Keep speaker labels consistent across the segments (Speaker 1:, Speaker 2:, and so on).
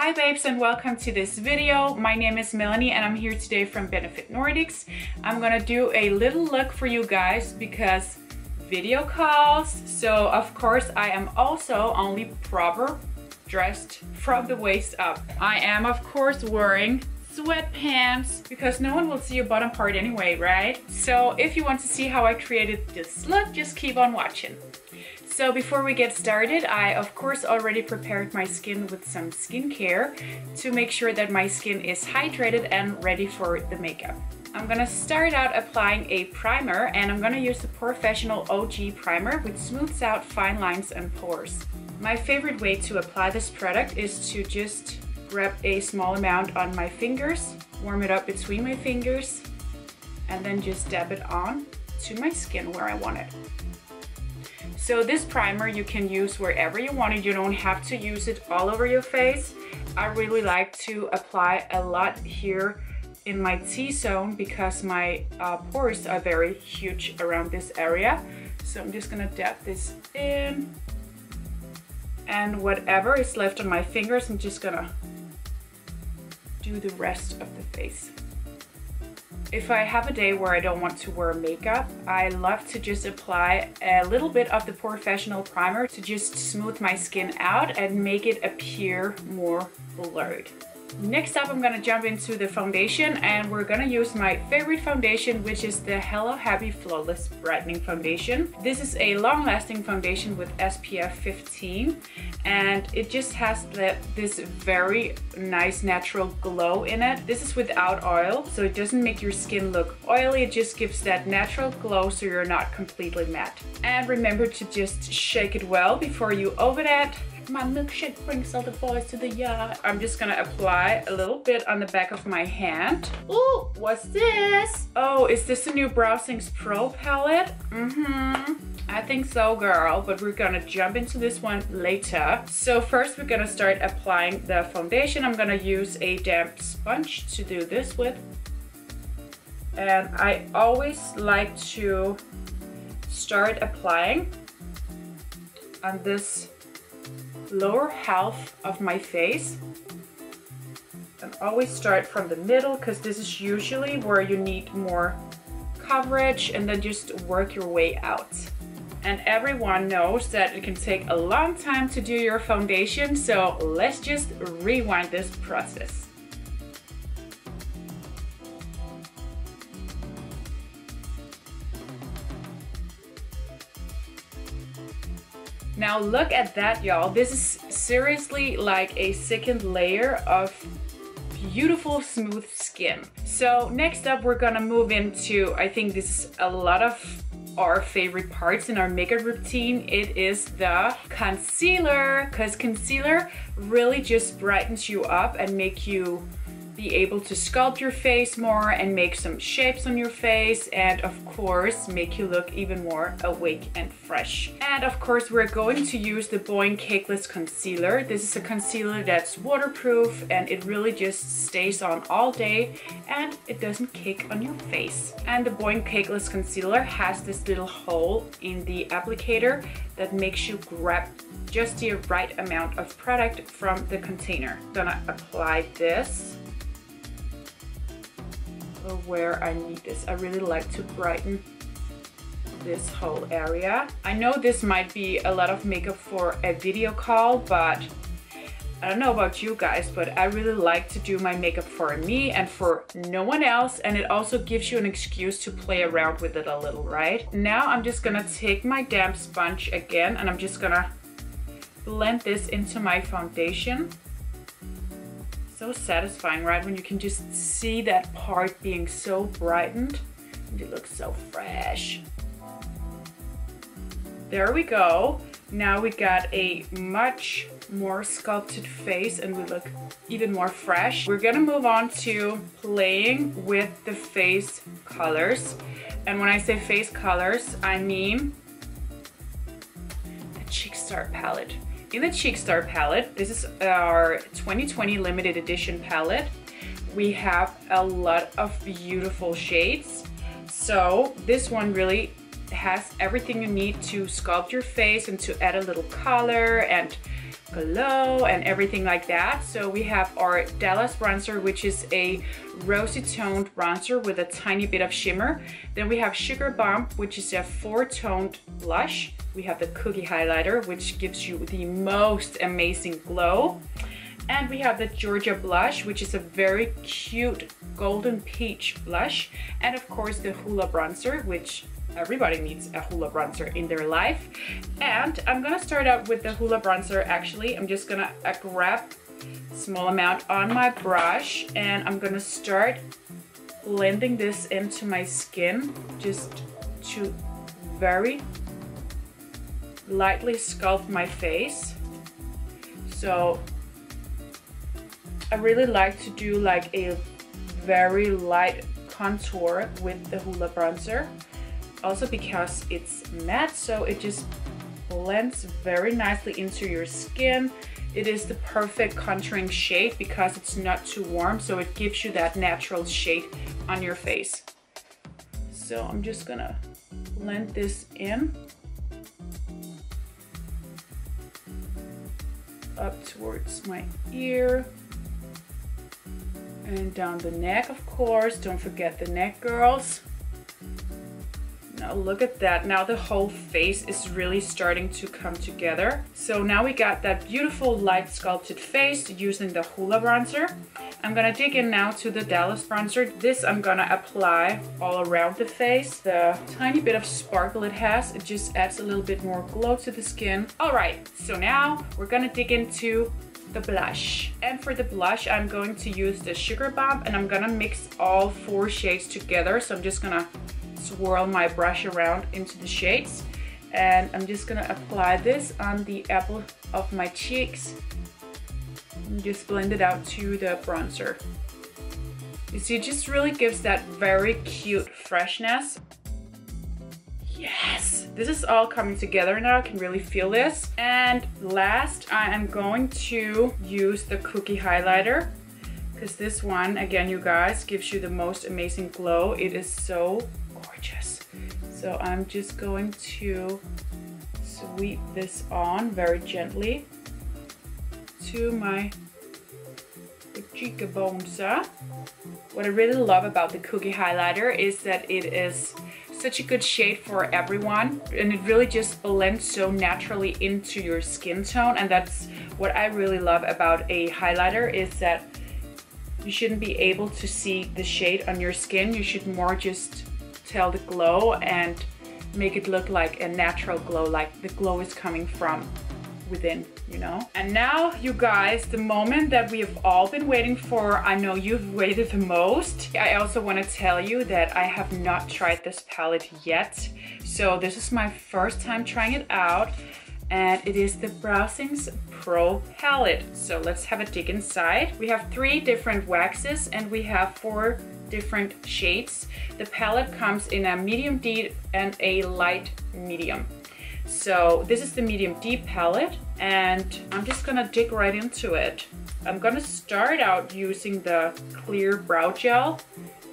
Speaker 1: Hi babes and welcome to this video. My name is Melanie and I'm here today from Benefit Nordics. I'm gonna do a little look for you guys because video calls. So of course I am also only proper dressed from the waist up. I am of course wearing sweatpants because no one will see your bottom part anyway, right? So if you want to see how I created this look, just keep on watching. So before we get started, I of course already prepared my skin with some skincare to make sure that my skin is hydrated and ready for the makeup. I'm gonna start out applying a primer and I'm gonna use the Professional OG primer which smooths out fine lines and pores. My favorite way to apply this product is to just grab a small amount on my fingers, warm it up between my fingers, and then just dab it on to my skin where I want it. So this primer you can use wherever you want it. You don't have to use it all over your face. I really like to apply a lot here in my T-zone because my pores are very huge around this area. So I'm just gonna dab this in. And whatever is left on my fingers, I'm just gonna do the rest of the face. If I have a day where I don't want to wear makeup, I love to just apply a little bit of the Professional primer to just smooth my skin out and make it appear more blurred. Next up, I'm gonna jump into the foundation and we're gonna use my favorite foundation, which is the Hello Happy Flawless Brightening Foundation. This is a long-lasting foundation with SPF 15 and it just has this very nice natural glow in it. This is without oil, so it doesn't make your skin look oily. It just gives that natural glow so you're not completely matte. And remember to just shake it well before you open it. My milkshake brings all the boys to the yard. I'm just gonna apply a little bit on the back of my hand. Ooh, what's this? Oh, is this a new Browsings Pro palette? I think so, girl, but we're gonna jump into this one later. So first we're gonna start applying the foundation. I'm gonna use a damp sponge to do this with. And I always like to start applying on this lower half of my face and always start from the middle because this is usually where you need more coverage, and then just work your way out. And everyone knows that it can take a long time to do your foundation, so let's just rewind this process. Now look at that, y'all. This is seriously like a second layer of beautiful smooth skin. So next up we're gonna move into, I think this is a lot of our favorite parts in our makeup routine. It is the concealer, because concealer really just brightens you up and make you be able to sculpt your face more and make some shapes on your face, and of course make you look even more awake and fresh. And of course we're going to use the Boing Cakeless Concealer. This is a concealer that's waterproof and it really just stays on all day and it doesn't cake on your face. And the Boing Cakeless Concealer has this little hole in the applicator that makes you grab just the right amount of product from the container. I'm gonna apply this where I need this. I really like to brighten this whole area. I know this might be a lot of makeup for a video call, but I don't know about you guys, but I really like to do my makeup for me and for no one else, and it also gives you an excuse to play around with it a little, right? Now I'm just gonna take my damp sponge again and I'm just gonna blend this into my foundation. So satisfying, right? When you can just see that part being so brightened and it looks so fresh. There we go. Now we got a much more sculpted face and we look even more fresh. We're gonna move on to playing with the face colors. And when I say face colors, I mean the Cheek Star palette. In the Cheek Star palette, this is our 2020 limited edition palette. We have a lot of beautiful shades. So this one really has everything you need to sculpt your face and to add a little color and glow and everything like that. So we have our Dallas bronzer, which is a rosy toned bronzer with a tiny bit of shimmer. Then we have Sugar Bomb, which is a 4-toned blush. We have the Cookie Highlighter, which gives you the most amazing glow. And we have the Georgia blush, which is a very cute golden peach blush. And of course the Hoola bronzer, which everybody needs a Hoola bronzer in their life. And I'm gonna start out with the Hoola bronzer. Actually, I'm just gonna grab a small amount on my brush and I'm gonna start blending this into my skin, just to very lightly sculpt my face. So I really like to do like a very light contour with the Hoola bronzer. Also because it's matte, so it just blends very nicely into your skin. It is the perfect contouring shade because it's not too warm, so it gives you that natural shade on your face. So I'm just gonna blend this in. Up towards my ear. And down the neck, of course. Don't forget the neck, girls. Now look at that. Now the whole face is really starting to come together. So now we got that beautiful light sculpted face using the Hoola bronzer. I'm gonna dig in now to the Dallas bronzer. This I'm gonna apply all around the face. The tiny bit of sparkle it has, it just adds a little bit more glow to the skin. All right, so now we're gonna dig into the blush. And for the blush, I'm going to use the Sugar Bomb and I'm gonna mix all 4 shades together. So I'm just gonna swirl my brush around into the shades and I'm just gonna apply this on the apple of my cheeks and just blend it out to the bronzer. You see, it just really gives that very cute freshness. Yes, this is all coming together now. I can really feel this. And last, I am going to use the Cookie Highlighter because this one, again, you guys, gives you the most amazing glow. It is so gorgeous. So I'm just going to sweep this on very gently to my cheekbones. What I really love about the Cookie Highlighter is that it is such a good shade for everyone and it really just blends so naturally into your skin tone. And that's what I really love about a highlighter, is that you shouldn't be able to see the shade on your skin. You should more just tell the glow and make it look like a natural glow, like the glow is coming from within, you know. And now, you guys, the moment that we have all been waiting for. I know you've waited the most. I also want to tell you that I have not tried this palette yet. So this is my first time trying it out. And it is the Browsings Pro palette. So let's have a dig inside. We have 3 different waxes and we have 4 different shades. The palette comes in a medium deep and a light medium. So this is the medium deep palette and I'm just gonna dig right into it. I'm gonna start out using the clear brow gel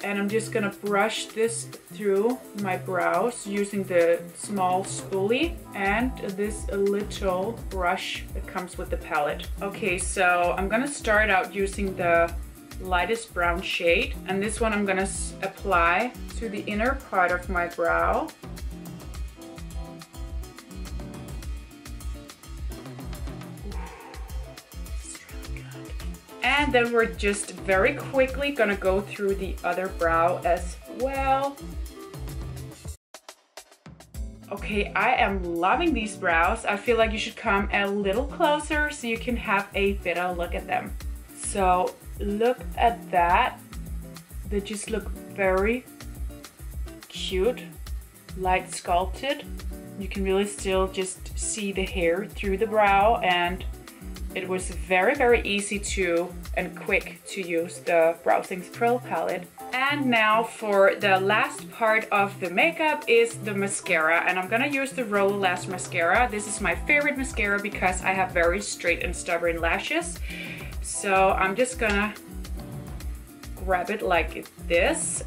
Speaker 1: and I'm just gonna brush this through my brows using the small spoolie and this little brush that comes with the palette. Okay, so I'm gonna start out using the lightest brown shade and this one I'm gonna apply to the inner part of my brow. And then we're just very quickly gonna go through the other brow as well. Okay, I am loving these brows. I feel like you should come a little closer so you can have a better look at them. So look at that. They just look very cute, light sculpted. You can really still just see the hair through the brow, and it was very, very easy to and quick to use the Browsings Pro palette. And now for the last part of the makeup is the mascara, and I'm gonna use the Roller Lash mascara. This is my favorite mascara because I have very straight and stubborn lashes. So I'm just gonna grab it like this,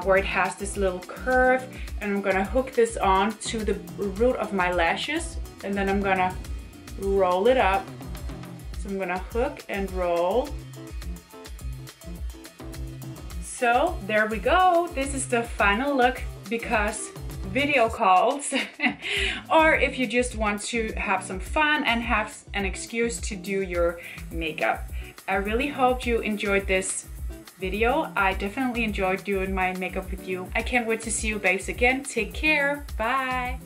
Speaker 1: where it has this little curve, and I'm gonna hook this on to the root of my lashes, and then I'm gonna roll it up So I'm gonna hook and roll. So there we go. This is the final look because video calls or if you just want to have some fun and have an excuse to do your makeup. I really hope you enjoyed this video. I definitely enjoyed doing my makeup with you. I can't wait to see you babes again. Take care. Bye.